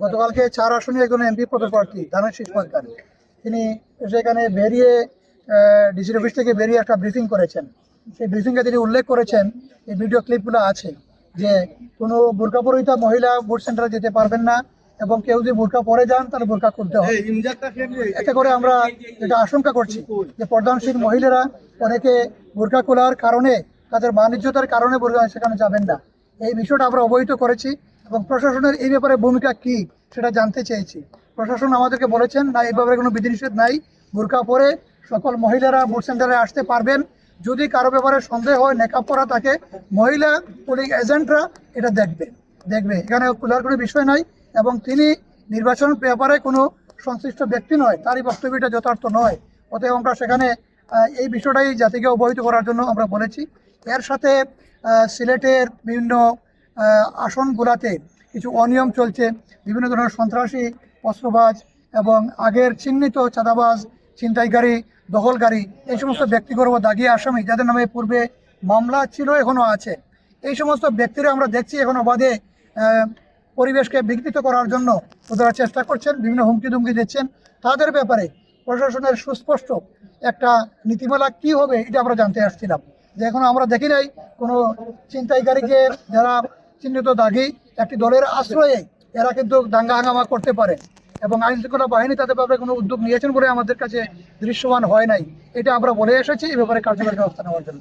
গতকালকে 4 আসনে একজন এমপি পদপ্রার্থী ধানেশীষ সরকার, তিনি সেখানে বেরিয়ে ডিসি অফিস থেকে বেরিয়ে একটা ব্রিফিং করেছেন। সেই ব্রিফিংয়ে তিনি উল্লেখ করেছেন, এই ভিডিও ক্লিপগুলো আছে, যে কোনো বোরকা পরিহিতা মহিলা ভোট সেন্টারে যেতে পারবেন না, এবং কেউ যদি বোরকা পরে যান তাহলে বোরকা খুলতে হবে। এতে করে আমরা যেটা আশঙ্কা করছি যে পর্দানশীল মহিলারা অনেকে বোরকা খোলার কারণে, তাদের বাণিজ্যতার কারণে বোরকা সেখানে যাবেন না। এই বিষয়টা আমরা অবহিত করেছি এবং প্রশাসনের এই ব্যাপারে ভূমিকা কি সেটা জানতে চেয়েছি। প্রশাসন আমাদেরকে বলেছেন না, এই ব্যাপারে কোনো বিধিনিষেধ নাই, বোরকা পরে সকল মহিলারা ভোট সেন্টারে আসতে পারবেন। যদি কারো ব্যাপারে সন্দেহ হয়, নেকাব পরা থাকে, মহিলা পোলিং এজেন্টরা এটা দেখবে এখানে খোলার কোনো বিষয় নাই। এবং তিনি নির্বাচন ব্যাপারে কোনো সংশ্লিষ্ট ব্যক্তি নয়, তারই বক্তব্যটা যথার্থ নয়। অতএব আমরা সেখানে এই বিষয়টাই জাতিকে অবহিত করার জন্য আমরা বলেছি। এর সাথে সিলেটের বিভিন্ন আসনগুলাতে কিছু অনিয়ম চলছে, বিভিন্ন ধরনের সন্ত্রাসী, অস্ত্রবাজ এবং আগের চিহ্নিত চাঁদাবাজ, ছিনতাইকারী, দখলকারী, এই সমস্ত ব্যক্তিগত দাগি আসামি যাদের নামে পূর্বে মামলা ছিল, এখনও আছে, এই সমস্ত ব্যক্তিরা আমরা দেখছি এখন অবাধে পরিবেশকে বিঘ্নিত করার জন্য ওনারা চেষ্টা করছেন, বিভিন্ন হুমকি ধুমকি দিচ্ছেন। তাদের ব্যাপারে প্রশাসনের সুস্পষ্ট একটা নীতিমালা কি হবে এটা আমরা জানতে আসছিলাম। যে এখনো আমরা দেখি নাই কোনো ছিনতাইকারীকে, যারা চিহ্নিত দাগি, একটি দলের আশ্রয়ে এরা কিন্তু দাঙ্গা হাঙ্গামা করতে পারে, এবং আইন শৃঙ্খলা বাহিনী তাদের ব্যাপারে কোনো উদ্যোগ নিয়েছেন বলে আমাদের কাছে দৃশ্যমান হয় নাই। এটা আমরা বলে এসেছি, এই ব্যাপারে কার্যকরী ব্যবস্থা নেওয়ার জন্য।